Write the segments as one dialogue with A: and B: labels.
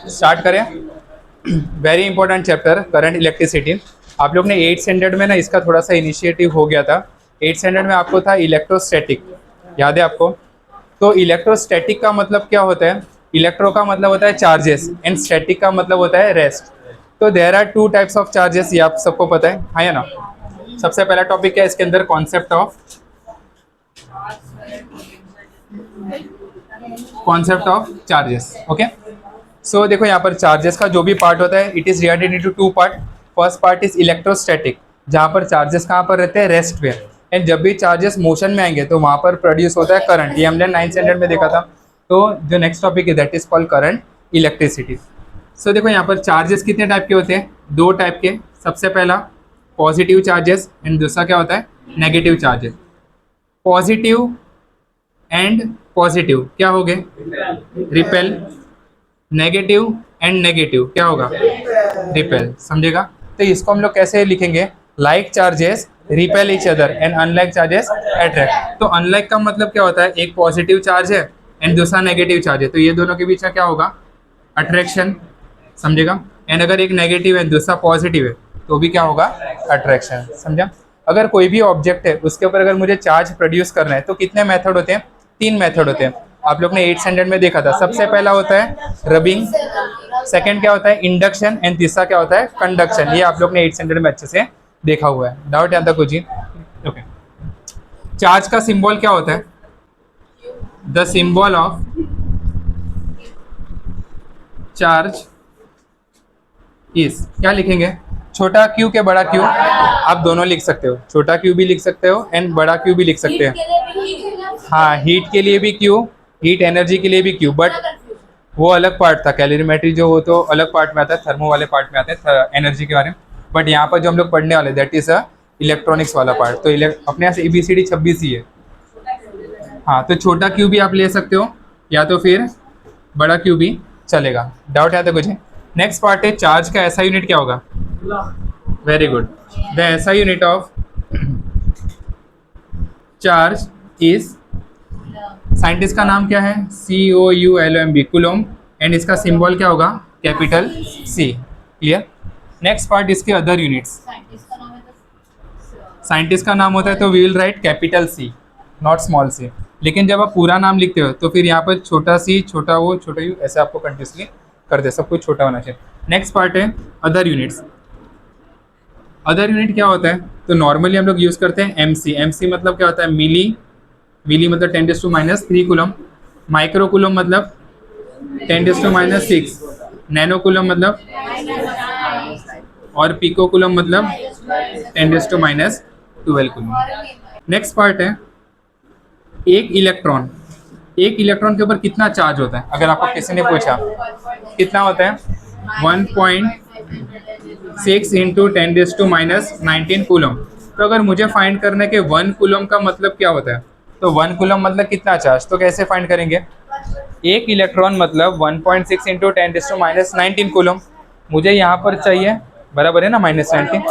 A: Start करें। Very important chapter current electricity. आप लोग ने 8th स्टैंडर्ड में ना इसका थोड़ा सा इनिशिएटिव हो गया था। 8th स्टैंडर्ड में आपको था इलेक्ट्रोस्टैटिक, याद है आपको? तो इलेक्ट्रोस्टैटिक का मतलब क्या होता है? इलेक्ट्रो का मतलब होता है चार्जेस एंड स्टैटिक का मतलब होता है रेस्ट। तो there are two types of charges, ये आप सबको पता है, हाँ या ना? सबसे पहला टॉपिक क्या है इसके अंदर? Concept of charges. ओके, सो देखो यहाँ पर चार्जेस का जो भी पार्ट होता है it is divided into two part. First part is electrostatic, जहाँ पर चार्जेस कहाँ पर रहते हैं? रेस्ट पे। एंड जब भी चार्जेस मोशन में आएंगे तो वहाँ पर प्रोड्यूस होता है करंट, ये हमने 9th स्टैंडर्ड में देखा था। तो जो नेक्स्ट टॉपिक है that is called current electricity. So देखो यहाँ पर चार्जेस कितने टाइप के होते हैं? दो टाइप के। सबसे पहला पॉजिटिव चार्जेस एंड दूसरा क्या होता है? Negative charges. Positive and positive क्या हो गए? रिपेल। नेगेटिव एंड नेगेटिव क्या होगा? रिपेल। समझेगा? तो इसको हम लोग कैसे लिखेंगे? Like charges repel each other and unlike charges attract. तो अनलाइक का मतलब क्या होता है? एक पॉजिटिव चार्ज है एंड दूसरा नेगेटिव चार्ज है, तो ये दोनों के बीच में क्या होगा? अट्रैक्शन। समझेगा? एंड अगर एक नेगेटिव है दूसरा पॉजिटिव है तो भी क्या होगा? अट्रैक्शन। समझा? अगर कोई भी ऑब्जेक्ट है उसके ऊपर अगर मुझे चार्ज प्रोड्यूस करना है तो कितने मेथड होते हैं? 3 मेथड होते हैं। आप लोग ने 8th स्टैंडर्ड में देखा था। सबसे पहला होता है रबिंग, सेकंड क्या होता है? इंडक्शन, एंड तीसरा क्या होता है? कंडक्शन। ये आप लोग ने 8th स्टैंडर्ड में अच्छे से देखा हुआ है। डाउट यहाँ तक कुछ ही? ओके, चार्ज का सिंबल क्या होता है? The symbol of charge is, क्या लिखेंगे? छोटा क्यू के बड़ा क्यू। आप दोनों लिख सकते हो, छोटा क्यू भी लिख सकते हो एंड बड़ा क्यू भी लिख सकते हैं। हाँ, हीट के लिए भी क्यू, हीट एनर्जी के लिए भी क्यू, बट वो अलग पार्ट था। कैलोरीमेट्री जो हो तो अलग पार्ट में आता है, थर्मो वाले पार्ट में आता है एनर्जी के बारे में। बट यहाँ पर जो हम लोग पढ़ने वाले दैट इज अ इलेक्ट्रॉनिक्स वाला पार्ट। तो अपने यहाँ से ABCD 26 ही है। हाँ, तो छोटा क्यू भी आप ले सकते हो या तो फिर बड़ा क्यू भी चलेगा। डाउट है तो कुछ है? नेक्स्ट पार्ट है चार्ज का ऐसा यूनिट क्या होगा? Very good. द ऐसा unit of charge is, scientist का नाम क्या है? COULOMB, coulomb. एंड इसका सिंबल क्या होगा? Capital C। Clear? Next part इसके अदर यूनिट्स। साइंटिस्ट का नाम होता है तो we will write capital C, not small c। लेकिन जब आप पूरा नाम लिखते हो तो फिर यहाँ पर छोटा c, छोटा o, छोटा u, ऐसे आपको कंटिन्यूसली कर दे, सब कुछ छोटा होना चाहिए। नेक्स्ट पार्ट है अदर यूनिट्स। अदर यूनिट क्या होता है? तो नॉर्मली हम लोग यूज़ करते हैं MC मतलब क्या होता है? मिली मतलब 10⁻³ कूलम। माइक्रो कूलम मतलब 10⁻⁶। नैनो कूलम मतलब, और पिको कूलम मतलब 10⁻12 कूलम। नेक्स्ट पार्ट है एक इलेक्ट्रॉन। एक इलेक्ट्रॉन के ऊपर कितना चार्ज होता है? अगर आपको किसी ने पूछा कितना होता है? 1.6 इंटू 10⁻⁻19 कूलम। तो अगर मुझे फाइंड करना है कि 1 कूलम का मतलब क्या होता है, तो 1 कूलम मतलब कितना चार्ज, तो कैसे फाइंड करेंगे? एक इलेक्ट्रॉन मतलब 1.6 इंटू 10⁻⁻19 कूलम। मुझे यहाँ पर चाहिए, बराबर है ना, -19।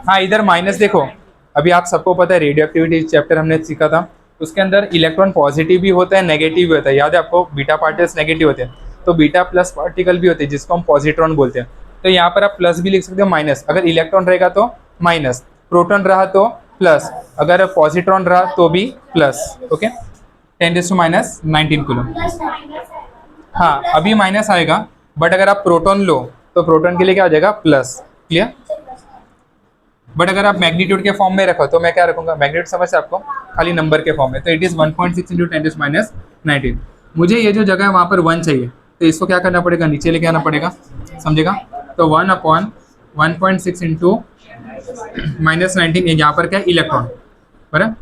A: हाँ, इधर माइनस देखो, अभी आप सबको पता है रेडियो एक्टिविटी चैप्टर हमने सीखा था, उसके अंदर इलेक्ट्रॉन पॉजिटिव भी होता है नेगेटिव भी होता है। याद है आपको? बीटा पार्टिकल्स नेगेटिव होते हैं तो बीटा प्लस पार्टिकल भी होते हैं जिसको हम पॉजिट्रॉन बोलते हैं। तो यहाँ पर आप प्लस भी लिख सकते हो, माइनस। अगर इलेक्ट्रॉन रहेगा तो माइनस, प्रोटॉन रहा तो प्लस, अगर पॉजिट्रॉन रहा तो भी प्लस। Okay, 10⁻⁻19 coulomb. हाँ, अभी माइनस आएगा, बट अगर आप प्रोटॉन लो तो प्रोटॉन के लिए क्या आ जाएगा? प्लस। क्लियर? बट अगर आप मैग्नीट्यूड के फॉर्म में रखो तो मैं क्या रखूंगा? मैग्नीट्यूड समझते आपको? खाली नंबर के फॉर्म में, तो इट इज़ 1.6 इंटू 10⁻⁹। मुझे ये जो जगह है वहाँ पर 1 चाहिए, तो इसको क्या करना पड़ेगा? नीचे लेके आना पड़ेगा। समझेगा? तो 1/1.6 इंटू -19, यहाँ पर क्या है? इलेक्ट्रॉन। बराबर?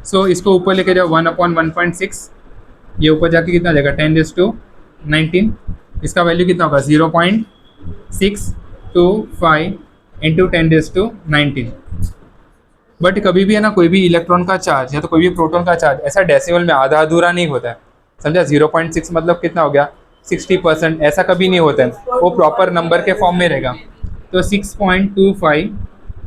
A: सो इसको ऊपर लेके जाओ, 1/1.6, ये ऊपर जाके कितना जाएगा? 10⁻19। इसका वैल्यू कितना होगा? 0.625 इंटू 10⁻19। बट कभी भी है ना, कोई भी इलेक्ट्रॉन का चार्ज या तो कोई भी प्रोटॉन का चार्ज ऐसा डेसिमल में आधा अधूरा नहीं होता है। समझा? 0.6 मतलब कितना हो गया? 60%। ऐसा कभी नहीं होता है, वो प्रॉपर नंबर के फॉर्म में रहेगा। तो 6.25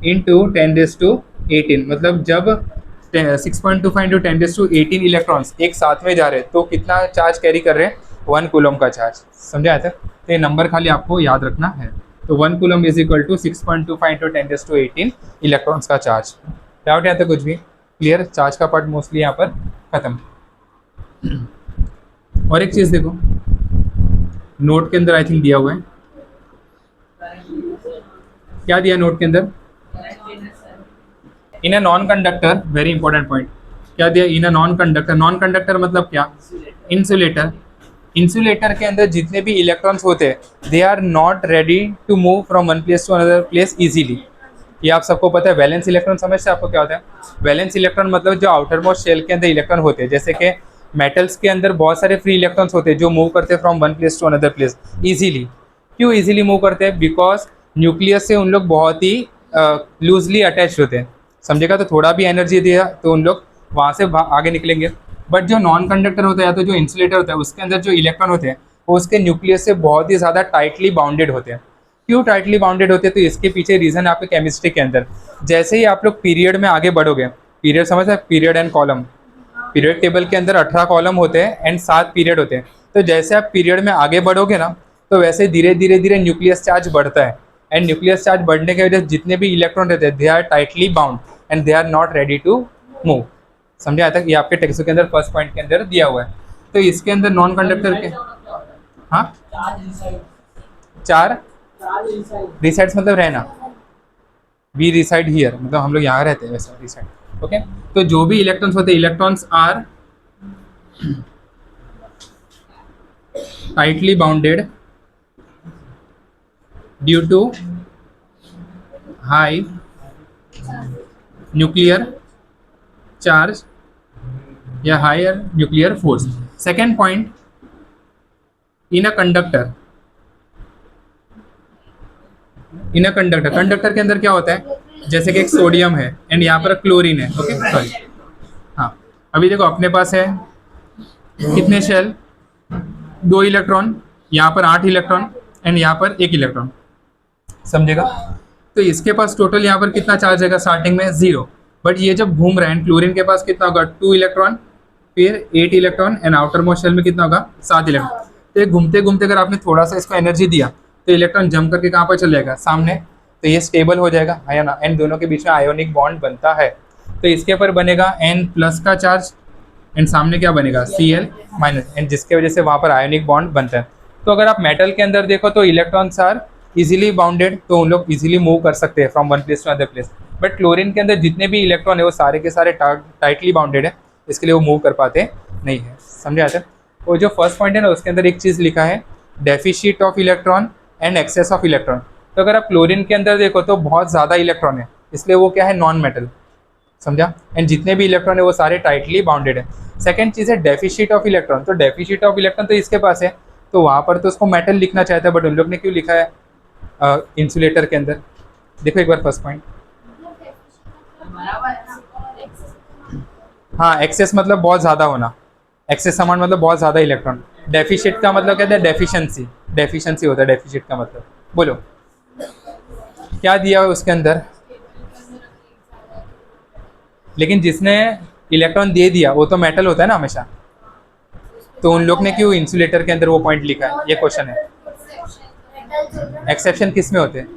A: इंटू 10⁻18, मतलब जब 6.25 इंटू 10⁻18 इलेक्ट्रॉन्स एक साथ में जा रहे हैं तो कितना चार्ज कैरी कर रहे हैं? 1 कूलम का चार्ज। समझा आया था? तो ये नंबर खाली आपको याद रखना है। तो 1 coulomb is equal to 6.25 into 10⁻18 electrons का चार्ज। डाउट यहाँ तक कुछ भी क्लियर? चार्ज का पार्ट मोस्टली यहाँ पर खत्म। और एक चीज़ देखो, नोट के अंदर आई थिंक दिया हुआ है, क्या दिया नोट के अंदर? In a non conductor, very important point, क्या दिया? In a non conductor. Non conductor मतलब क्या? इंसुलेटर। इंसुलेटर के अंदर जितने भी इलेक्ट्रॉन्स होते हैं they are not ready to move from one place to another place easily. ये आप सबको पता है। वैलेंस इलेक्ट्रॉन समझते हैं आपको क्या होता है? वैलेंस इलेक्ट्रॉन मतलब जो आउटर मोस्ट शेल के अंदर इलेक्ट्रॉन होते हैं, जैसे कि मेटल्स के अंदर बहुत सारे फ्री इलेक्ट्रॉन्स होते हैं जो मूव करते हैं from one place to another place easily. क्यों इजीली मूव करते हैं? बिकॉज न्यूक्लियस से उन लोग बहुत ही लूजली अटैच होते हैं। समझेगा? तो थोड़ा भी एनर्जी दिया तो उन लोग वहाँ से आगे निकलेंगे। बट जो नॉन कंडक्टर होता है या तो जो इंसुलेटर होता है उसके अंदर जो इलेक्ट्रॉन होते हैं वो उसके न्यूक्लियस से बहुत ही ज़्यादा टाइटली बाउंडेड होते हैं। क्यों टाइटली बाउंडेड होते हैं? तो इसके पीछे रीज़न आपके केमिस्ट्री के अंदर, जैसे ही आप लोग पीरियड में आगे बढ़ोगे, पीरियड समझ है? Period and column. Period table के अंदर 18 कॉलम होते हैं एंड 7 पीरियड होते हैं। तो जैसे आप पीरियड में आगे बढ़ोगे ना तो वैसे धीरे धीरे धीरे न्यूक्लियस चार्ज बढ़ता है एंड न्यूक्लियस चार्ज बढ़ने की वजह से जितने भी इलेक्ट्रॉन रहते हैं they are tightly bound and they are not ready to move. समझा तक? ये आपके टेक्स्ट के अंदर फर्स्ट पॉइंट के अंदर दिया हुआ है। तो इसके अंदर नॉन कंडक्टर के हाँ 4 रिसाइड्स मतलब रहना, वी रिसाइड हियर मतलब हम लोग यहाँ रहते हैं वैसा रिसाइड। ओके, तो जो भी इलेक्ट्रॉन्स होते हैं electrons are tightly bounded due to high nuclear charge या higher nuclear force. Second point, in a conductor, in a conductor, conductor के अंदर क्या होता है? जैसे कि एक सोडियम है एंड यहाँ पर क्लोरीन है। ओके सॉरी, हाँ अभी देखो अपने पास है कितने शेल? 2 इलेक्ट्रॉन, यहाँ पर 8 इलेक्ट्रॉन एंड यहाँ पर 1 इलेक्ट्रॉन। समझेगा? तो इसके पास टोटल यहाँ पर कितना चार्ज रहेगा? स्टार्टिंग में 0, बट ये जब घूम रहा है क्लोरीन के पास कितना होगा? 2 इलेक्ट्रॉन, फिर 8 electron and outer most shell में कितना होगा? 7 इलेक्ट्रॉन। तो ये घूमते घूमते अगर आपने थोड़ा सा इसको एनर्जी दिया तो इलेक्ट्रॉन जम करके कहाँ पर चल जाएगा? सामने। तो ये स्टेबल हो जाएगा है ना, एंड दोनों के बीच में आयोनिक बॉन्ड बनता है। तो इसके ऊपर बनेगा N+ का चार्ज एंड सामने क्या बनेगा? Cl-, एंड जिसके वजह से वहाँ पर आयोनिक बॉन्ड बनता है। तो अगर आप मेटल के अंदर देखो तो इलेक्ट्रॉन्स आर इजीली बाउंडेड, तो उन लोग इजीली मूव कर सकते हैं from one place to other place. But chlorine के अंदर जितने भी इलेक्ट्रॉन है वो सारे के सारे टाइटली बाउंडेड है, इसके लिए वो मूव कर पाते नहीं है। समझे आता है? वो जो फर्स्ट पॉइंट है ना उसके अंदर एक चीज़ लिखा है deficit of electron and excess of electron. तो अगर आप क्लोरीन के अंदर देखो तो बहुत ज़्यादा इलेक्ट्रॉन है, इसलिए वो क्या है? Non metal. समझा? एंड जितने भी इलेक्ट्रॉन है वो सारे टाइटली बाउंडेड है। सेकंड चीज़ है डेफिशिट ऑफ इलेक्ट्रॉन। तो डेफिशिट ऑफ इलेक्ट्रॉन तो इसके पास है, तो वहाँ पर तो उसको मेटल लिखना चाहता है, बट उन लोग ने क्यों लिखा है इंसुलेटर के अंदर? देखो एक बार फर्स्ट पॉइंट। हाँ, एक्सेस मतलब बहुत ज़्यादा होना, एक्सेस अमाउंट मतलब बहुत ज़्यादा इलेक्ट्रॉन। डेफिशिट का मतलब कहते हैं डेफिशिएंसी, डेफिशिएंसी होता है डेफिशिट का मतलब। बोलो क्या दिया है उसके अंदर? लेकिन जिसने इलेक्ट्रॉन दे दिया वो तो मेटल होता है ना हमेशा, तो उन लोग ने क्यों इंसुलेटर के अंदर वो पॉइंट लिखा है? ये क्वेश्चन है। एक्सेप्शन किस में होते हैं?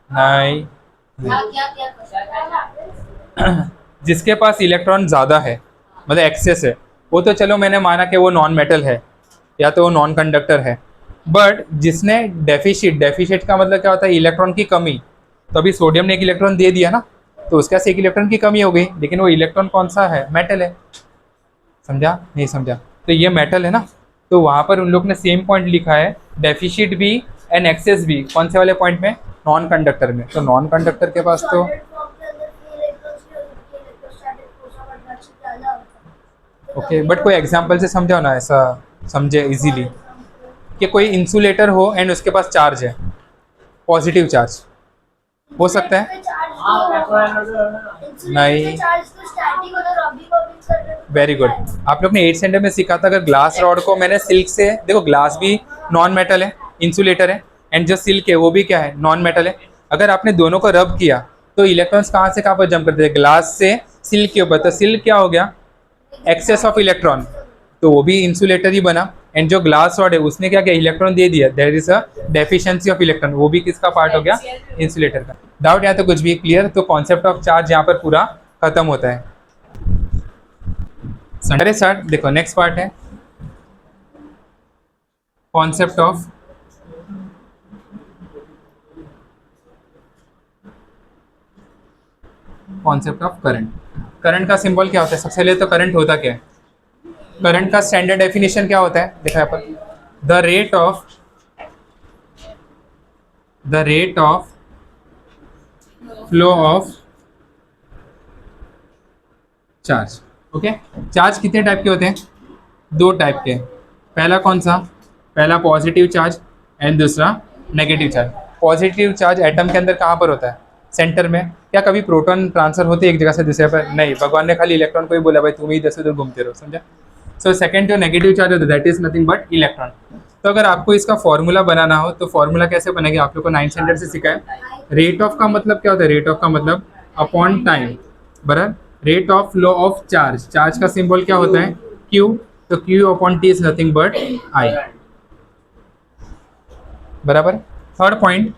A: नहीं, जिसके पास इलेक्ट्रॉन ज़्यादा है मतलब एक्सेस है वो तो चलो मैंने माना कि वो नॉन मेटल है या तो वो नॉन कंडक्टर है। बट जिसने डेफिशिट, डेफिशिट का मतलब क्या होता है? इलेक्ट्रॉन की कमी। तो अभी सोडियम ने 1 इलेक्ट्रॉन दे दिया ना, तो उसके पास 1 इलेक्ट्रॉन की कमी हो गई, लेकिन वो इलेक्ट्रॉन कौन सा है? मेटल है। समझा? नहीं समझा? तो ये मेटल है ना, तो वहाँ पर उन लोग ने सेम पॉइंट लिखा है डेफिशिट भी एंड एक्सेस भी। कौन से वाले पॉइंट में? नॉन कंडक्टर में। तो नॉन कंडक्टर के पास तो ओके, बट कोई एग्जांपल से समझाओ ना, ऐसा समझे इजीली कि कोई इंसुलेटर हो एंड उसके पास चार्ज है, पॉजिटिव चार्ज हो सकता है? नहीं, वेरी गुड। आप लोग ने 8th स्टैंडर्ड में सीखा था, अगर ग्लास रॉड को मैंने सिल्क से, देखो ग्लास भी नॉन मेटल है, इंसुलेटर है, एंड जो सिल्क है वो भी क्या है? नॉन मेटल है। अगर आपने दोनों को रब किया तो इलेक्ट्रॉन्स कहाँ से कहाँ पर जंप करते हैं? ग्लास से सिल्क के ऊपर। तो सिल्क क्या हो गया? एक्सेस ऑफ इलेक्ट्रॉन, तो वो भी इंसुलेटर ही बना। एंड जो ग्लास रॉड है उसने क्या किया, इलेक्ट्रॉन दे दिया, there is a deficiency of electron, वो भी किसका पार्ट हो गया, इंसुलेटर का। डाउट यहाँ तो कुछ भी क्लियर? तो कॉन्सेप्ट ऑफ चार्ज यहाँ पर पूरा खत्म होता है। अरे सर देखो नेक्स्ट पार्ट है कॉन्सेप्ट ऑफ करंट। करंट का सिंबल क्या होता है? सबसे पहले तो करंट होता क्या है? करंट का स्टैंडर्ड डेफिनेशन क्या होता है? देखो यहाँ पर the rate of flow of charge. Okay, charge कितने टाइप के होते हैं? दो टाइप के। पहला कौन सा? पहला पॉजिटिव चार्ज एंड दूसरा negative charge. Positive charge atom के अंदर कहाँ पर होता है? सेंटर में। क्या कभी प्रोटॉन ट्रांसफर होते हैं एक जगह से दूसरे पर? नहीं, भगवान ने खाली इलेक्ट्रॉन को ही बोला भाई तुम ही इधर से उधर घूमते रहो, समझा? सो सेकंड जो नेगेटिव चार्ज होता है that is nothing but electron. तो अगर आपको इसका फॉर्मूला बनाना हो तो फॉर्मूला कैसे बनेगा? आप लोग को 9th स्टैंडर्ड से सिखाया। रेट ऑफ का मतलब क्या होता है? रेट ऑफ का मतलब अपॉन टाइम बराबर rate of flow of charge. Charge का सिंबल क्या होता है? Q। तो Q upon T is nothing but I बराबर। Third point,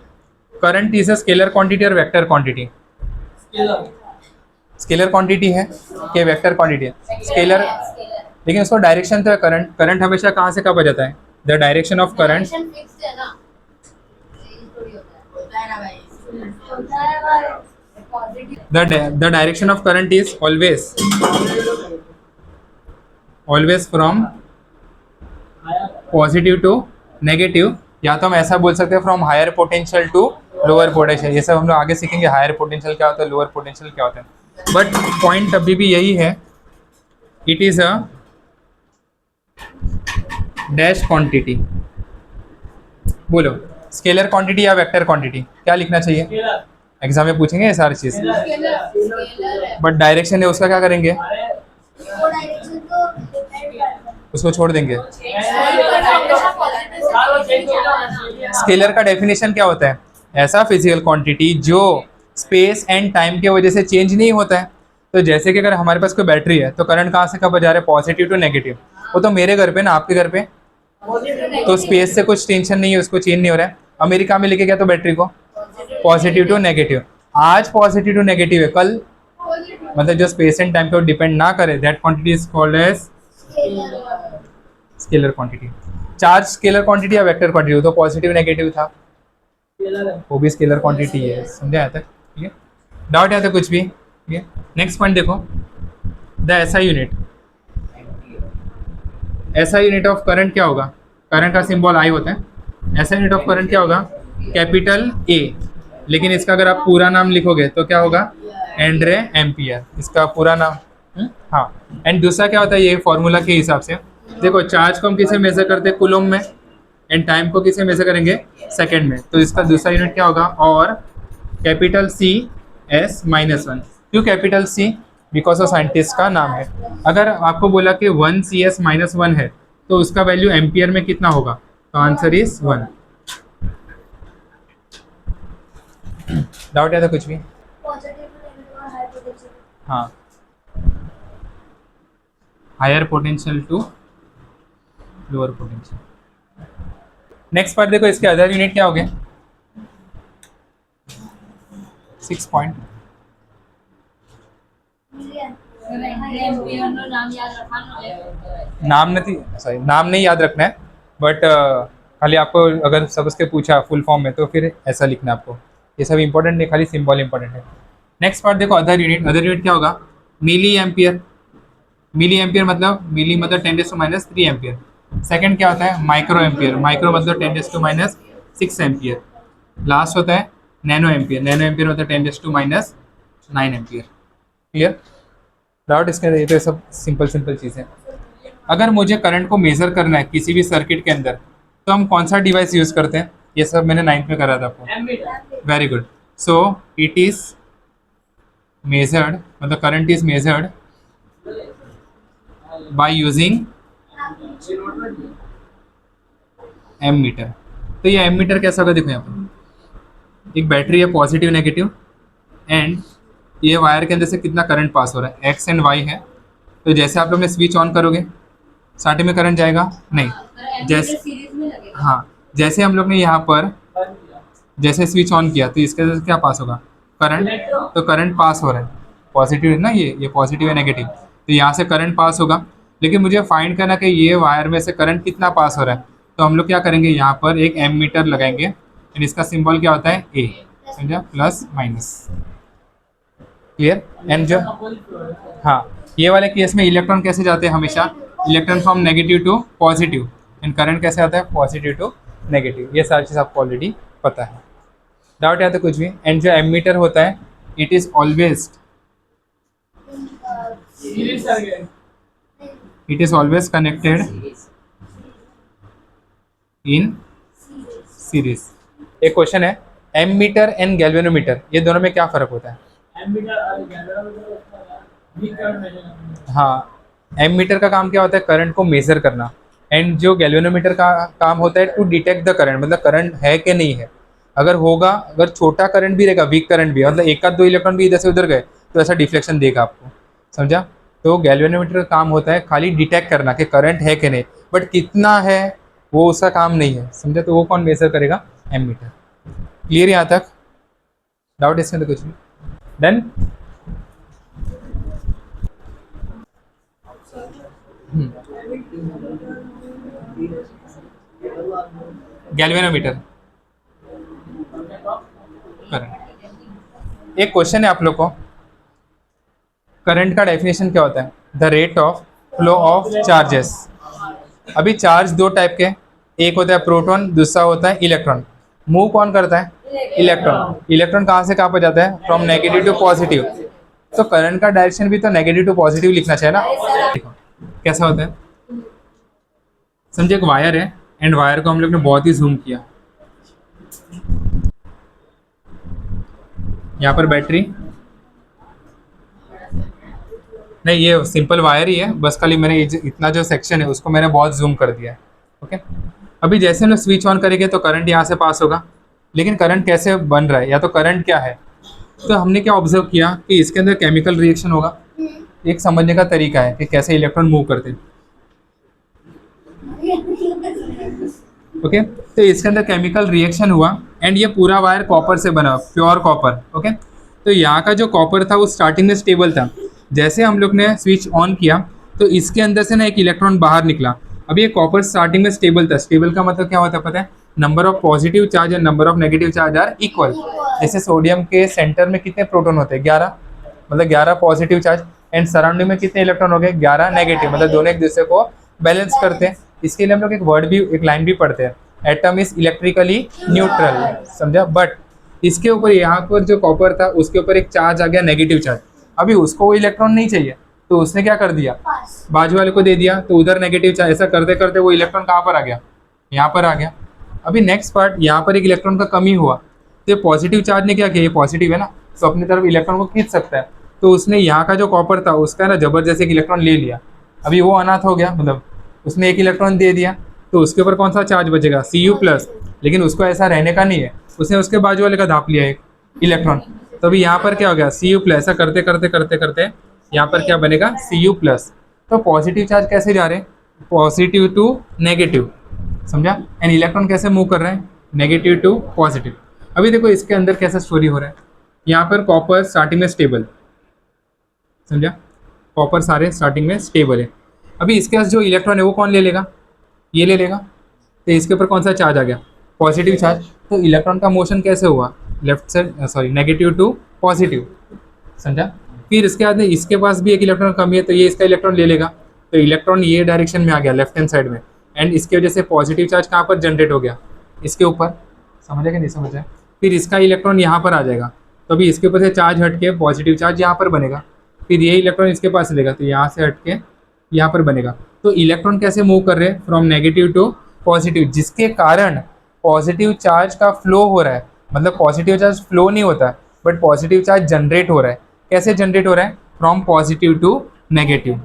A: current is a scalar quantity और वेक्टर क्वांटिटी? स्केलर क्वांटिटी है कि वेक्टर क्वांटिटी है? स्केलर, लेकिन उसको डायरेक्शन तो है। करंट हमेशा कहाँ से कब आ जाता है? The direction of current, the direction of current is always from positive to negative, या तो हम ऐसा बोल सकते हैं from higher potential to lower potential. ये सब हम लोग आगे सीखेंगे, हायर पोटेंशियल क्या होता है, लोअर पोटेंशियल क्या होता है। बट पॉइंट अभी भी यही है, it is a dash quantity. बोलो स्केलर क्वांटिटी या वेक्टर क्वांटिटी, क्या लिखना चाहिए? एग्जाम में पूछेंगे ये सारी चीज। बट डायरेक्शन है उसका क्या करेंगे? उसको छोड़ देंगे। स्केलर का डेफिनेशन क्या होता है? ऐसा फिजिकल क्वांटिटी जो स्पेस एंड टाइम की वजह से चेंज नहीं होता है। तो जैसे कि अगर हमारे पास कोई बैटरी है तो करंट कहाँ से कब जा रहा है? Positive to negative. वो तो मेरे घर पे ना, आपके घर पे तो स्पेस से कुछ टेंशन नहीं है, उसको चेंज नहीं हो रहा है। अमेरिका में लेके गया तो बैटरी को पॉजिटिव टू नेगेटिव। आज पॉजिटिव टू नेगेटिव है, कल मतलब जो स्पेस एंड टाइम पे डिपेंड ना करे, that quantity is called as scalar quantity. Charge scalar quantity या वेक्टर क्वांटिटी? तो पॉजिटिव नेगेटिव था, वो भी स्केलर क्वांटिटी है। समझा यहाँ तक? ठीक है, डाउट यहाँ तक कुछ भी? ठीक है, नेक्स्ट पॉइंट देखो, the SI unit. SI unit of current क्या होगा? करंट का सिंबल आई होता है। एसआई यूनिट ऑफ करंट क्या होगा? Capital A. लेकिन इसका अगर आप पूरा नाम लिखोगे तो क्या होगा? एंड्रे एम्पियर, इसका पूरा नाम। हाँ, एंड दूसरा क्या होता है? ये फॉर्मूला के हिसाब से देखो, चार्ज को हम किसे मेजर करते हैं? कूलम में। एंड टाइम को किसे मेजर करेंगे? सेकंड में। तो इसका दूसरा यूनिट क्या होगा? और कैपिटल सी एस -1। क्यों capital C? Because of scientist का नाम है। अगर आपको बोला कि 1 CS -1 है तो उसका वैल्यू एम्पियर में कितना होगा? तो आंसर इज 1। डाउट है तो कुछ भी? हाँ, higher potential to lower potential. Next part देखो, इसके अदर यूनिट क्या हो गए? 6 पॉइंट। नाम नहीं याद रखना है, बट खाली आपको अगर सब उसके पूछा फुल फॉर्म में तो फिर ऐसा लिखना है आपको। ये सब इंपॉर्टेंट नहीं, खाली सिंबल इंपॉर्टेंट है। नेक्स्ट पार्ट देखो, अदर यूनिट। अदर यूनिट क्या होगा? Milli ampere. मिली एम्पियर मतलब मिली मतलब 10⁻³ एम्पियर। सेकंड क्या होता है? Micro ampere. माइक्रो मतलब 10⁻6 एम्पियर। लास्ट होता है नैनो एम्पियर। नैनो एम्पियर मतलब 10⁻9 एम्पियर। क्लियर? डाउट इसके? ये तो सब सिंपल चीज़ें। अगर मुझे करंट को मेजर करना है किसी भी सर्किट के अंदर तो हम कौन सा डिवाइस यूज़ करते हैं? ये सब मैंने 9th में करा था आपको। Very good. So it is measured, मतलब current is measured by using ammeter. तो ये एमीटर कैसा होगा? देखो यहाँ पर एक बैटरी है, पॉजिटिव नेगेटिव, एंड ये वायर के अंदर से कितना करंट पास हो रहा है, एक्स एंड वाई है। तो जैसे आप लोग ने स्विच ऑन करोगे स्टार्टिंग में करंट जाएगा नहीं। जैसे हाँ, जैसे हम लोग ने यहाँ पर जैसे स्विच ऑन किया तो इसके अंदर क्या पास होगा, करंट। तो करंट पास हो रहा है, पॉजिटिव है ना, ये पॉजिटिव है नेगेटिव, तो यहाँ से करंट पास होगा। लेकिन मुझे फाइंड करना कि ये वायर में से करंट कितना पास हो रहा है। तो हम लोग क्या करेंगे, यहाँ पर एक एमीटर लगाएंगे एंड इसका सिंबल क्या होता है, ए, समझा, प्लस माइनस, क्लियर। एंड जो हाँ, ये वाले केस में इलेक्ट्रॉन कैसे जाते हैं, हमेशा electron from negative to positive, and current कैसे आता है, पॉजिटिव टू नेगेटिव। ये सारी चीज़ आपको ऑलरेडी पता है, डाउट है तो कुछ भी। एंड जो एमीटर होता है it is always connected in series. एक क्वेश्चन है, एमीटर एंड गैल्वेनोमीटर, ये दोनों में क्या फर्क होता है। हाँ, एमीटर का काम क्या होता है, करंट को मेजर करना, एंड जो गैल्वेनोमीटर का काम होता है टू डिटेक्ट द करंट, मतलब करंट है कि नहीं है। अगर होगा, अगर छोटा करंट भी रहेगा, वीक करंट भी, मतलब एक आध दो इलेक्ट्रॉन भी इधर से उधर गए तो ऐसा डिफ्लेक्शन देगा आपको, समझा। तो गैल्वेनोमीटर का काम होता है खाली डिटेक्ट करना कि करंट है कि नहीं, बट कितना है वो उसका काम नहीं है, समझा। तो वो कौन मेजर करेगा, एमीटर। क्लियर यहाँ तक, डाउट इसमें तो कुछ नहीं, डन। Galvanometer, current. एक क्वेश्चन है आप लोग को, करंट का डेफिनेशन क्या होता है, the rate of flow of charges. अभी चार्ज दो टाइप के, एक होता है प्रोटॉन, दूसरा होता है इलेक्ट्रॉन। मूव कौन करता है, इलेक्ट्रॉन। इलेक्ट्रॉन कहाँ से कहाँ पर जाता है, फ्रॉम नेगेटिव टू पॉजिटिव। तो करंट का डायरेक्शन भी तो नेगेटिव टू पॉजिटिव लिखना चाहिए ना। देखो कैसा होता है, समझे, एक वायर है एंड वायर को हम लोग ने बहुत ही जूम किया, यहाँ पर बैटरी नहीं, ये सिंपल वायर ही है, बस खाली मैंने इतना जो सेक्शन है उसको मैंने बहुत जूम कर दिया है, ओके। अभी जैसे हम लोग स्विच ऑन करेंगे तो करंट यहाँ से पास होगा, लेकिन करंट कैसे बन रहा है या तो करंट क्या है। तो हमने क्या ऑब्जर्व किया कि इसके अंदर केमिकल रिएक्शन होगा। एक समझने का तरीका है कि कैसे इलेक्ट्रॉन मूव करते हैं, ओके। तो इसके अंदर केमिकल रिएक्शन हुआ एंड ये पूरा वायर कॉपर से बना, प्योर कॉपर, ओके। तो यहाँ का जो कॉपर था वो स्टार्टिंग में स्टेबल था, जैसे हम लोग ने स्विच ऑन किया तो इसके अंदर से ना एक इलेक्ट्रॉन बाहर निकला। अब ये कॉपर स्टार्टिंग में स्टेबल था, स्टेबल का मतलब क्या होता है पता है, number of positive charge and number of negative charge are equal. जैसे सोडियम के सेंटर में कितने प्रोटॉन होते हैं, 11, मतलब 11 पॉजिटिव चार्ज, एंड सराउंडिंग में कितने इलेक्ट्रॉन हो गए, 11 नेगेटिव, मतलब दोनों एक दूसरे को बैलेंस करते हैं। इसके लिए हम लोग एक वर्ड भी, एक लाइन भी पढ़ते हैं, एटम इज इलेक्ट्रिकली न्यूट्रल, समझा। बट इसके ऊपर यहाँ पर जो कॉपर था उसके ऊपर एक चार्ज आ गया, नेगेटिव चार्ज। अभी उसको वो इलेक्ट्रॉन नहीं चाहिए तो उसने क्या कर दिया, बाजू वाले को दे दिया, तो उधर नेगेटिव चार्ज, ऐसा करते करते वो इलेक्ट्रॉन कहाँ पर आ गया, यहाँ पर आ गया। अभी नेक्स्ट पार्ट, यहाँ पर एक इलेक्ट्रॉन का कमी हुआ, तो पॉजिटिव चार्ज ने क्या किया, ये पॉजिटिव है ना, तो अपनी तरफ इलेक्ट्रॉन को खींच सकता है। तो उसने यहाँ का जो कॉपर था उसका ना जबरदस्त एक इलेक्ट्रॉन ले लिया। अभी वो अनाथ हो गया, मतलब उसने एक इलेक्ट्रॉन दे दिया, तो उसके ऊपर कौन सा चार्ज बचेगा, Cu+। लेकिन उसको ऐसा रहने का नहीं है, उसने उसके बाजू वाले का धाप लिया एक इलेक्ट्रॉन। तो अभी यहाँ पर क्या हो गया, Cu+। ऐसा करते करते करते करते यहाँ पर क्या बनेगा, Cu+। तो पॉजिटिव चार्ज कैसे जा रहे हैं, पॉजिटिव टू नेगेटिव, समझा। एंड इलेक्ट्रॉन कैसे मूव कर रहे हैं, नेगेटिव टू पॉजिटिव। अभी देखो इसके अंदर कैसा स्टोरी हो रहा है, यहाँ पर कॉपर स्टार्टिंग में स्टेबल, समझा, कॉपर सारे स्टार्टिंग में स्टेबल है। अभी इसके पास जो इलेक्ट्रॉन है वो कौन ले लेगा, ये ले लेगा। तो इसके ऊपर कौन सा चार्ज आ गया, पॉजिटिव चार्ज। तो इलेक्ट्रॉन का मोशन कैसे हुआ, लेफ्ट से नेगेटिव टू पॉजिटिव, समझा। फिर इसके बाद में इसके पास भी एक इलेक्ट्रॉन कमी है, तो ये इसका इलेक्ट्रॉन ले लेगा, तो इलेक्ट्रॉन ये डायरेक्शन में आ गया, लेफ्ट हैंड साइड में, एंड इसकी वजह से पॉजिटिव चार्ज कहाँ पर जनरेट हो गया, इसके ऊपर, समझे कि नहीं समझे। फिर इसका इलेक्ट्रॉन यहाँ पर आ जाएगा, तो अभी इसके ऊपर से चार्ज हट के पॉजिटिव चार्ज यहाँ पर बनेगा। फिर ये इलेक्ट्रॉन इसके पास लेगा, तो यहाँ से हट के यहाँ पर बनेगा। तो इलेक्ट्रॉन कैसे मूव कर रहे हैं, फ्रॉम नेगेटिव टू पॉजिटिव, जिसके कारण पॉजिटिव चार्ज का फ्लो हो रहा है। मतलब पॉजिटिव चार्ज फ्लो नहीं होता है, बट पॉजिटिव चार्ज जनरेट हो रहा है। कैसे जनरेट हो रहा है, फ्रॉम पॉजिटिव टू नेगेटिव।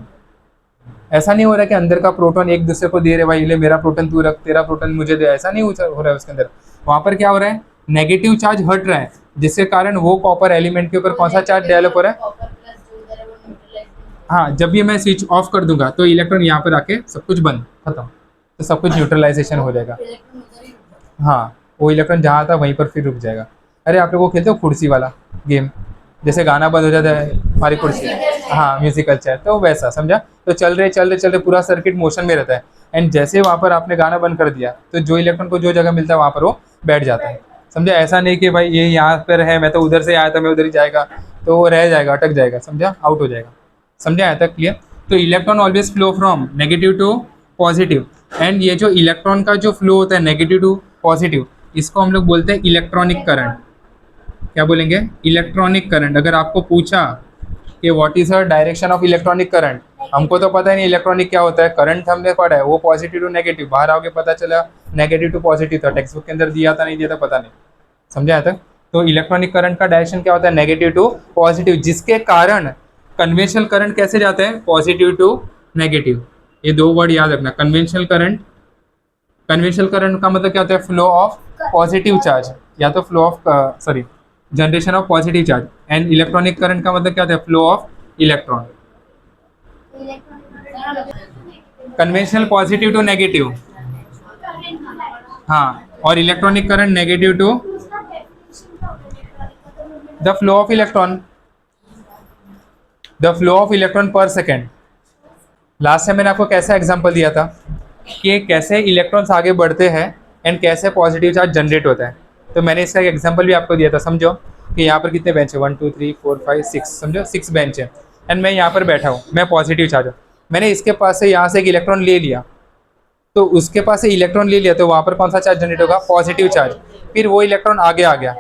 A: ऐसा नहीं हो रहा है कि अंदर का प्रोटॉन एक दूसरे को दे रहे, भाई ले मेरा प्रोटॉन तू रख, तेरा प्रोटॉन मुझे दे, ऐसा नहीं हो रहा है उसके अंदर। वहाँ पर क्या हो रहा है, नेगेटिव चार्ज हट रहा है, जिसके कारण वो कॉपर एलिमेंट के ऊपर कौन सा चार्ज डेवलप हो रहा है, हाँ, जब भी मैं स्विच ऑफ कर दूंगा तो इलेक्ट्रॉन यहाँ पर आके सब कुछ बंद, खत्म, तो सब कुछ न्यूट्रलाइजेशन हो जाएगा। हाँ, वो इलेक्ट्रॉन जहाँ था वहीं पर फिर रुक जाएगा। अरे आप लोग वो खेलते हो कुर्सी वाला गेम, जैसे गाना बंद हो जाता है हमारी कुर्सी, हाँ म्यूजिकल चेयर, तो वैसा समझा। तो चल रहे पूरा सर्किट मोशन में रहता है, एंड जैसे वहाँ पर आपने गाना बंद कर दिया तो जो इलेक्ट्रॉन को जो जगह मिलता है वहाँ पर वो बैठ जाता है, समझा। ऐसा नहीं कि भाई ये यहाँ पर है, मैं तो उधर से आया था, मैं उधर ही जाएगा, तो वो रह जाएगा, अटक जाएगा, समझा, आउट हो जाएगा, समझा आया तक क्लियर। तो electron always flow from negative to positive, and ये जो इलेक्ट्रॉन का जो फ्लो होता है नेगेटिव टू पॉजिटिव, इसको हम लोग बोलते हैं इलेक्ट्रॉनिक करंट। क्या बोलेंगे? Electronic current. अगर आपको पूछा कि what is the direction of electronic current, हमको तो पता ही नहीं इलेक्ट्रॉनिक क्या होता है, करंट हमने पढ़ा है वो पॉजिटिव टू नेगेटिव, बाहर आओगे पता चला नेगेटिव टू पॉजिटिव था, टेक्स्ट बुक के अंदर दिया था नहीं दिया था पता नहीं, समझा तक। तो इलेक्ट्रॉनिक करंट का डायरेक्शन क्या होता है? नेगेटिव टू पॉजिटिव, जिसके कारण कन्वेंशनल करंट कैसे जाते हैं? Positive to negative. ये दो वर्ड याद रखना, कन्वेंशनल करंट। कन्वेंशनल करंट का मतलब क्या होता है? फ्लो ऑफ पॉजिटिव चार्ज, या तो flow of sorry generation of positive charge, and electronic current का मतलब क्या होता है? Flow of electron. Conventional positive to negative, हाँ, और electronic current negative to the flow of electron, the flow of electron पर सेकेंड। लास्ट टाइम मैंने आपको कैसा एग्जांपल दिया था कि कैसे इलेक्ट्रॉन्स आगे बढ़ते हैं एंड कैसे पॉजिटिव चार्ज जनरेट होता है, तो मैंने इसका एक एग्जांपल भी आपको दिया था। समझो कि यहाँ पर कितने बेंच है? 1 2 3 4 5 6, समझो 6 बेंच है, एंड मैं यहाँ पर बैठा हूँ, मैं पॉजिटिव चार्ज हूँ, मैंने इसके पास से यहाँ से एक इलेक्ट्रॉन ले लिया, तो उसके पास से इलेक्ट्रॉन ले लिया, तो वहाँ पर कौन सा चार्ज जनरेट होगा? Positive charge. फिर वो इलेक्ट्रॉन आगे आ गया,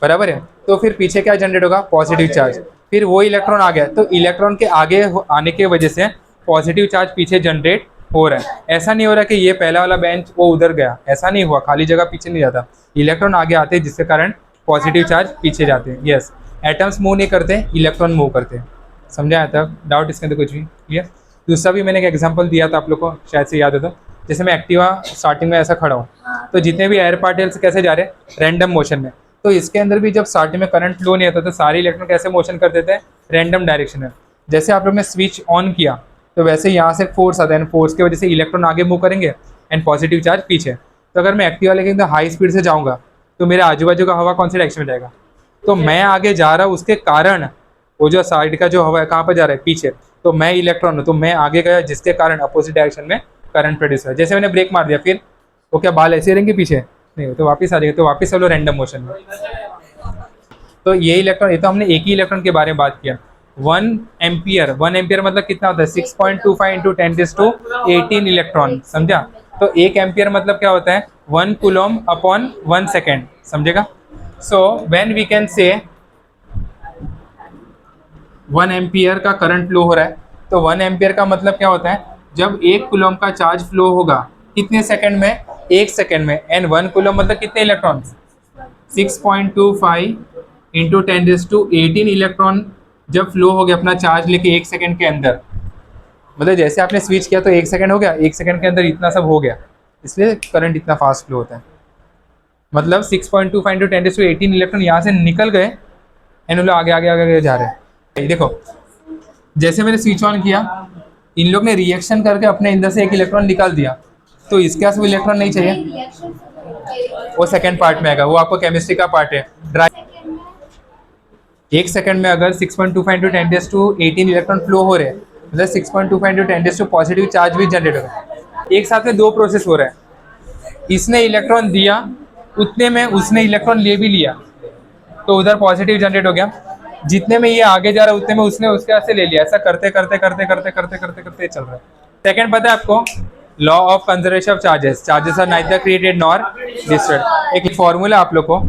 A: बराबर है, तो फिर पीछे क्या जनरेट होगा? Positive charge. फिर वो इलेक्ट्रॉन आ गया, तो इलेक्ट्रॉन के आगे आने के वजह से पॉजिटिव चार्ज पीछे जनरेट हो रहा है। ऐसा नहीं हो रहा कि ये पहला वाला बेंच वो उधर गया, ऐसा नहीं हुआ, खाली जगह पीछे नहीं जाता, इलेक्ट्रॉन आगे आते हैं जिसके कारण पॉजिटिव चार्ज पीछे जाते हैं। यस, एटम्स मूव नहीं करते, इलेक्ट्रॉन मूव करते हैं, समझा आता है? डाउट इसके अंदर कुछ भी? क्लियर। दूसरा भी मैंने एक एग्जांपल दिया था आप लोग को, शायद से याद है, तो जैसे मैं एक्टिवा स्टार्टिंग में ऐसा खड़ा हूँ, तो जितने भी एयर पार्टिकल्स कैसे जा रहे हैं? रैंडम मोशन में। तो इसके अंदर भी जब स्टार्टिंग में करंट फ्लो नहीं आता तो सारे इलेक्ट्रॉन कैसे मोशन कर देते हैं? रैंडम डायरेक्शन में। जैसे आप लोग ने स्विच ऑन किया तो वैसे यहाँ से फोर्स आता है, फोर्स की वजह से इलेक्ट्रॉन आगे मूव करेंगे एंड पॉजिटिव चार्ज पीछे। तो अगर मैं एक्टिवा लेके एकदम हाई स्पीड से जाऊँगा तो मेरे आजू बाजू का हवा कौन सी डायरेक्शन में जाएगा? तो मैं आगे जा रहा हूँ, उसके कारण वो जो साइड का जो हवा है कहाँ पर जा रहा है? पीछे। तो मैं इलेक्ट्रॉन हूँ, तो मैं आगे गया, जिसके कारण अपोजिट डायरेक्शन में करंट प्रोड्यूस हुआ। जैसे मैंने ब्रेक मार दिया, फिर वो क्या बाल ऐसे रहेंगे पीछे? नहीं, तो वापस आ जाएगा, तो वापस चलो रैंडम मोशन में। तो ये इलेक्ट्रॉन, ये तो हमने एक ही इलेक्ट्रॉन के बारे में बात किया। 1 एम्पियर, 1 एम्पियर मतलब कितना होता है? 6.25 इंटू 10⁻18 इलेक्ट्रॉन, समझा। तो 1 एम्पियर मतलब क्या होता है? 1 कूलम अपॉन 1 सेकेंड, समझेगा। So when we can say 1 ampere का करंट फ्लो हो रहा है, तो 1 एम्पियर का मतलब क्या होता है? जब 1 कूलम का चार्ज फ्लो होगा कितने सेकंड में? 1 सेकंड में, एंड 1 कूलम मतलब कितने इलेक्ट्रॉन? 6.25 इंटू 10⁻18 इलेक्ट्रॉन जब फ्लो हो गया अपना चार्ज लेके 1 सेकंड के अंदर, मतलब जैसे आपने स्विच किया तो 1 सेकंड हो गया, 1 सेकंड के अंदर इतना सब हो गया, इसलिए करंट इतना फास्ट फ्लो होता है। मतलब 6.25 इंटू 10⁻18 इलेक्ट्रॉन यहाँ से निकल गए एंड लोग आगे आगे आगे आगे जा रहे हैं। देखो जैसे मैंने स्विच ऑन किया, इन लोग ने रिएक्शन करके अपने अंदर से एक इलेक्ट्रॉन निकाल दिया, तो इसके पास वो इलेक्ट्रॉन नहीं चाहिए, वो सेकंड पार्ट में आएगा, वो आपको केमिस्ट्री का पार्ट है। ड्राई 1 सेकंड में अगर 6.25 इंटू 10⁻18 इलेक्ट्रॉन फ्लो हो रहे हैं, मतलब 6.25 इंटू 10 पॉजिटिव चार्ज भी जनरेट हो रहा है। एक साथ में 2 प्रोसेस हो रहा है, इसने इलेक्ट्रॉन दिया, उतने में उसने इलेक्ट्रॉन ले भी लिया, तो उधर पॉजिटिव जनरेट हो गया। जितने में ये आगे जा रहा है उतने में उसने उसके हाथ से ले लिया। ऐसा करते करते करते करते करते करते करते चल रहा है। सेकंड पता है आपको? Law of conservation of charges. Charges are neither created nor destroyed. एक फॉर्मूला आप लोग को,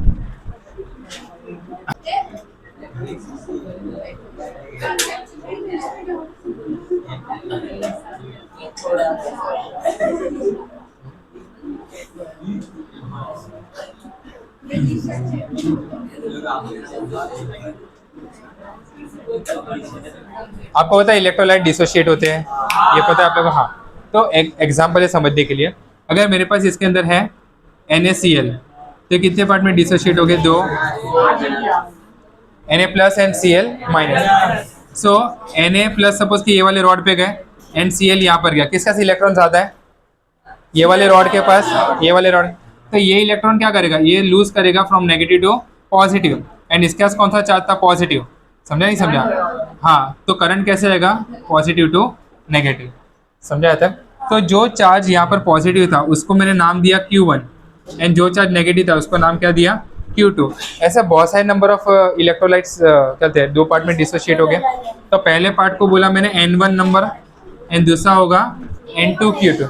A: आपको पता है इलेक्ट्रोलाइट डिसोशिएट होते हैं, ये पता है आप लोगों को? हाँ, तो एक एग्जांपल है समझने के लिए। अगर मेरे पास इसके अंदर है NaCl, तो कितने पार्ट में डिसोशिएट हो गए? 2, Na+ and Cl-। So Na plus suppose कि ये वाले रॉड पे गए, NCl यहाँ पर गया, किसका इलेक्ट्रॉन ज़्यादा है? ये वाले रॉड के पास, ये वाले रॉड। तो ये इलेक्ट्रॉन क्या करेगा, ये लूज करेगा from negative to positive, and इसके पास कौन सा चार्ज था? पॉजिटिव। समझा नहीं समझा? हाँ, तो करंट कैसे रहेगा? Positive to negative. समझा तक? तो जो चार्ज यहाँ पर पॉजिटिव था उसको मैंने नाम दिया Q1, एंड जो चार्ज नेगेटिव था उसको नाम क्या दिया? Q2। ऐसा बहुत सारे नंबर ऑफ इलेक्ट्रोलाइट्स कहते हैं, दो पार्ट में डिसोशिएट हो गए। तो पहले पार्ट को बोला मैंने N1 नंबर, एंड दूसरा होगा N2 Q2,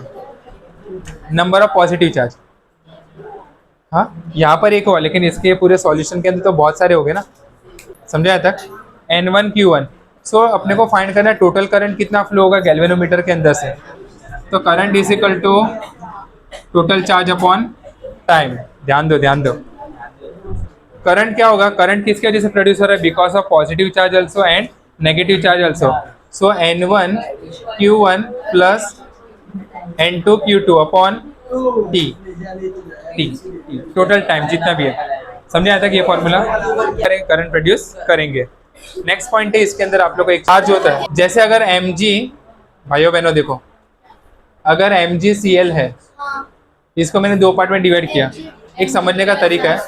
A: number of positive charge. हाँ, यहाँ पर एक हुआ, लेकिन इसके पूरे सॉल्यूशन के अंदर तो बहुत सारे हो गए ना। समझा तक? N1 Q1। सो अपने को फाइंड करना है टोटल करंट कितना फ्लो होगा गैल्वेनोमीटर के अंदर से। तो current is equal to total charge upon time. ध्यान दो ध्यान दो, करंट क्या होगा? करंट किसकी वजह से प्रोड्यूस हो रहा है? Because of positive charge also and negative charge also. So N1 Q1 plus N2 Q2 upon T, total time जितना भी है। समझे आता है कि ये फॉर्मूला करेंगे, करंट प्रोड्यूस करेंगे। नेक्स्ट पॉइंट है, इसके अंदर आप लोग को एक चार्ज होता है, जैसे अगर Mg, भाइयों बहनों देखो, अगर MgCl है, इसको मैंने दो पार्ट में डिवाइड किया, एक समझने का तरीका है।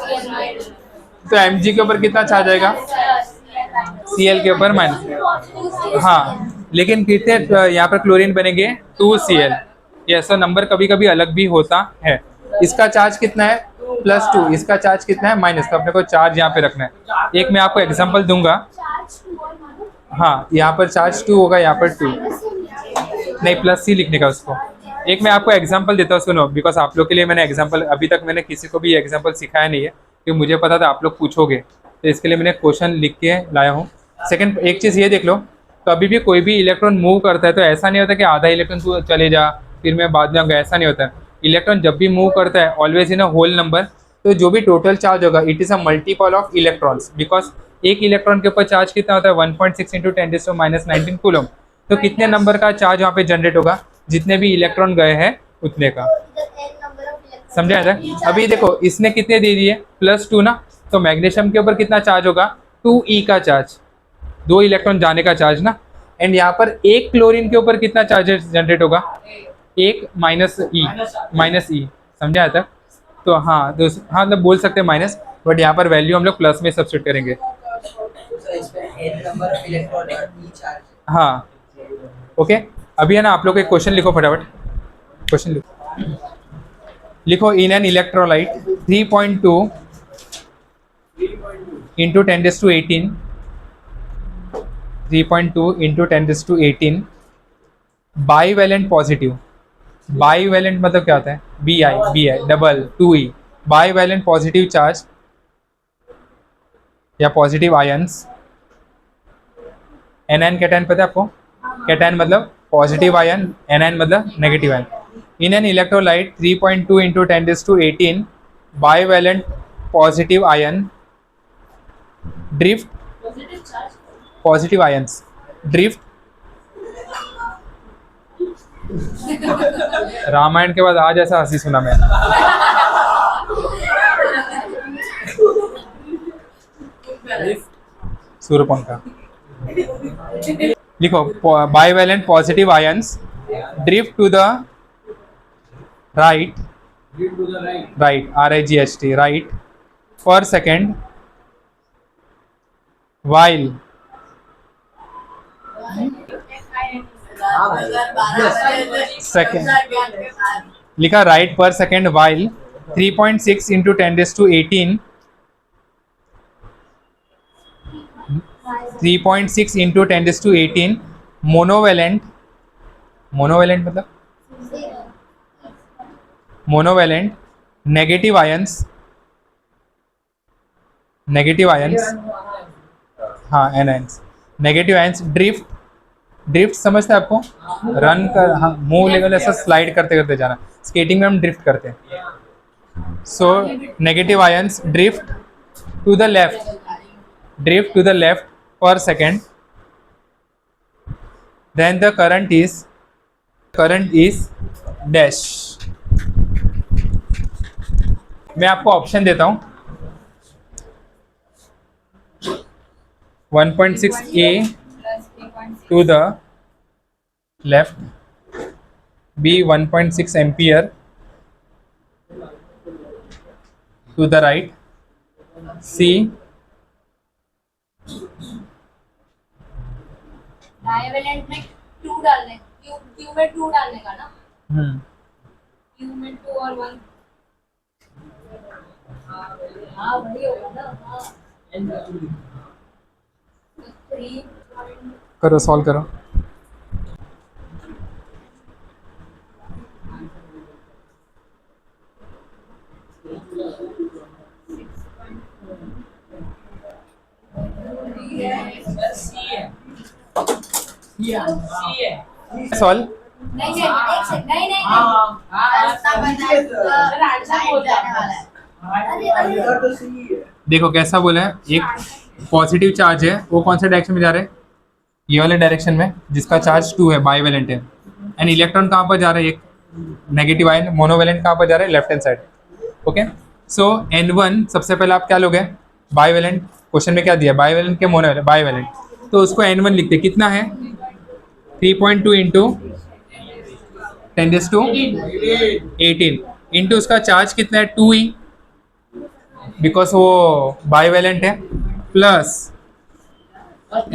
A: तो Mg के ऊपर कितना चार्ज आएगा? Cl के ऊपर माइनस। हाँ, लेकिन कितने यहाँ पर क्लोरीन बनेंगे? 2Cl। ये ऐसा नंबर कभी कभी अलग भी होता है। इसका चार्ज कितना है? +2। इसका चार्ज कितना है? -। तो अपने को चार्ज यहाँ पे रखना है। एक मैं आपको एग्जांपल दूंगा। हाँ, यहाँ पर चार्ज 2 होगा, यहाँ पर 2 नहीं, +C लिखने का उसको। एक मैं आपको एग्जांपल देता हूँ, सुनो, बिकॉज आप लोग के लिए मैंने एग्जांपल, अभी तक मैंने किसी को भी एग्जांपल सिखाया नहीं है, क्योंकि मुझे पता था आप लोग पूछोगे, तो इसके लिए मैंने क्वेश्चन लिख के लाया हूँ। सेकंड, एक चीज़ ये देख लो, कभी भी कोई भी इलेक्ट्रॉन मूव करता है तो ऐसा नहीं होता कि आधा इलेक्ट्रॉन तू चले जा फिर मैं बाद में आऊँगा, ऐसा नहीं होता है। इलेक्ट्रॉन जब भी मूव करता है always in a whole number, तो जो भी टोटल चार्ज होगा it is a multiple of electrons, because एक इलेक्ट्रॉन के ऊपर चार्ज कितना होता है? 1.6 × 10⁻⁻19 कूलम। तो कितने नंबर का चार्ज वहाँ पे जनरेट होगा? जितने भी इलेक्ट्रॉन गए हैं उतने का। समझा था? अभी देखो इसने कितने दे दिए? +2 ना। तो मैग्नीशियम के ऊपर कितना चार्ज होगा? 2e का चार्ज, 2 इलेक्ट्रॉन जाने का चार्ज ना। एंड यहाँ पर एक क्लोरीन के ऊपर कितना चार्ज जनरेट होगा? 1 -e। समझा था? तो हाँ, तो हाँ मतलब बोल सकते हैं माइनस, बट यहाँ पर वैल्यू हम लोग प्लस में सब्स्टिट्यूट करेंगे। हाँ, ओके। अभी है ना, आप लोग एक क्वेश्चन लिखो फटाफट, क्वेश्चन लिखो। In an electrolyte 3.2 × 10⁻18, 3.2 × 10⁻18 bivalent positive. Bivalent मतलब क्या होता है? Bi double 2e, bivalent positive charge या पॉजिटिव आयंस। एनायन कैटायन पता है आपको? कैटायन मतलब पॉजिटिव आयन, एनायन मतलब negative ion. In an electrolyte 3.2 × 10⁻18 bivalent positive ion drift, positive ions drift. Ramayan के बाद आज ऐसा हंसी सुना मैं। सूर्यपंखा लिखो। Bivalent positive ions drift to the right, RIGHT, right पर सेकेंड while सेकेंड लिखा, राइट पर सेकेंड while 3.6 × 10⁻18 3.6 × 10⁻18 मोनोवैलेंट, मोनोवैलेंट मतलब monovalent negative ions, negative ions, हाँ anions, negative ions drift. Drift समझते हैं आपको? रन कर, हाँ मुंह लेवल ऐसा स्लाइड करते करते जाना, स्केटिंग में हम ड्रिफ्ट करते हैं। So negative ions drift to the left, drift to the left पर second, then the current is dash। मैं आपको ऑप्शन देता हूं, 1.6 A to the left, B 1.6 ampere to the right, C
B: divalent में 2 डालने, क्यू में 2 डालने का ना, क्यू में 2 और 1। हाँ वही होगा ना। हाँ 3
A: करो, सॉल्व करो। सॉल्व
B: नहीं नहीं एक सेकंड, नहीं नहीं रास्ता बनाए आंसर बोल जाने वाला है। अरे
A: देखो कैसा बोला है, एक पॉजिटिव चार्ज है, वो कौन से डायरेक्शन में जा रहा है, ये वाले डायरेक्शन में, जिसका चार्ज 2 है, बाईवेलेंट है। एंड इलेक्ट्रॉन कहाँ पर जा रहा है, एक नेगेटिव आयन मोनोवेलेंट कहाँ पर जा रहा है, लेफ्ट हैंड साइड। ओके, सो N1 सबसे पहले आप क्या लोगे, बाईवेलेंट, क्वेश्चन में क्या दिया, बाईवेलेंट के मोनोवेलेंट, बाईवेलेंट, तो उसको N1 लिखते, कितना है 3.2 इंटू 10⁻18 इंटू उसका चार्ज कितना है 2e, बिकॉज वो बाईवेलेंट है, प्लस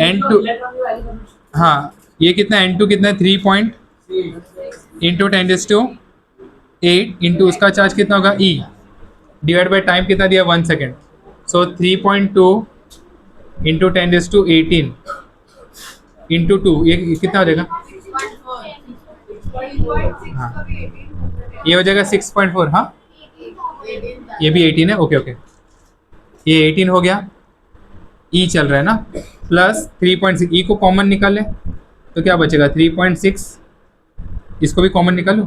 A: N2, हाँ ये कितना N2 कितना है 3 इंटू 10⁻8 इंटू उसका चार्ज कितना होगा E डिवाइड बाई टाइम कितना दिया 1 सेकेंड, सो 3.2 इंटू 10⁻18 इंटू 2, ये कितना हो जाएगा, हाँ ये हो जाएगा 6.4, हाँ ये भी 18 है, ओके ओके, ये 18 हो गया, E चल रहा है ना, प्लस 3.6, E को कॉमन निकाल ले तो क्या बचेगा 3.6, इसको भी कॉमन निकालो,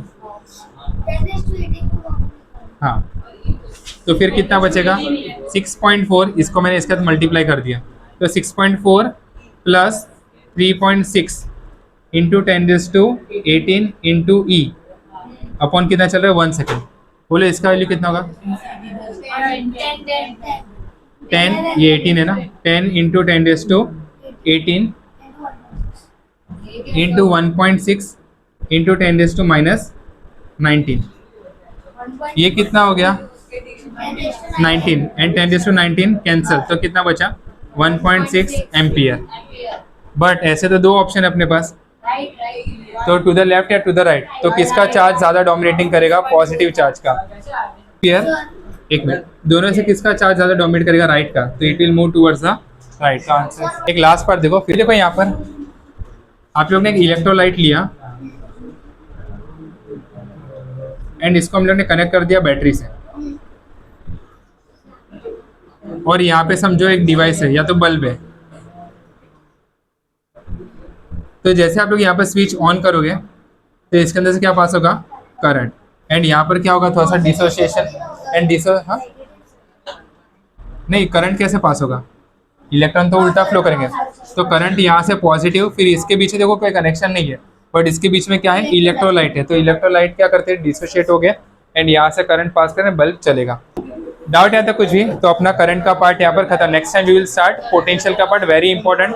A: हाँ तो फिर कितना बचेगा 6.4, इसको मैंने इसके साथ मल्टीप्लाई कर दिया, तो 6.4 plus 3.6 into 10⁻18 into E upon कितना चल रहा है 1 सेकेंड, बोलो इसका वैल्यू कितना होगा 10, ये 18 है ना, 10 इंटू 10⁻18 इंटू 1.6 इंटू 10⁻−19, ये कितना हो गया 19 एंड 10⁻19 कैंसिल, तो कितना बचा 1.6 एम्पियर। बट ऐसे तो दो ऑप्शन है अपने पास, तो टू द लेफ्ट या टू द राइट, तो किसका चार्ज ज़्यादा डोमिनेटिंग करेगा, पॉजिटिव चार्ज का, क्लियर, एक मिनट, दोनों से किसका चार्ज ज़्यादा डोमिनेट करेगा, राइट का, तो it will move towards the right का आंसर। एक लास्ट पार्ट देखो, फिर देखो यहाँ पर आप लोग ने एक इलेक्ट्रोलाइट लिया एंड इसको हम लोग ने कनेक्ट कर दिया बैटरी से, और यहाँ पे समझो एक डिवाइस है या तो बल्ब है, तो जैसे आप लोग यहाँ पर स्विच ऑन करोगे तो इसके अंदर से क्या पास होगा, करंट, एंड यहाँ पर क्या होगा, थोड़ा सा डिसोसिएशन एंड हाँ नहीं, करंट कैसे पास होगा, इलेक्ट्रॉन तो उल्टा फ्लो करेंगे, तो करंट यहाँ से पॉजिटिव, फिर इसके बीच देखो कोई कनेक्शन नहीं है, बट इसके बीच में क्या है, इलेक्ट्रोलाइट है, तो इलेक्ट्रोलाइट क्या करते हैं, डिसोशिएट हो गए एंड यहाँ से करंट पास करें, बल्ब चलेगा। डाउट है तो कुछ भी, तो अपना करंट का पार्ट यहाँ पर खत्म, next time we will start potential का पार्ट, वेरी इंपॉर्टेंट।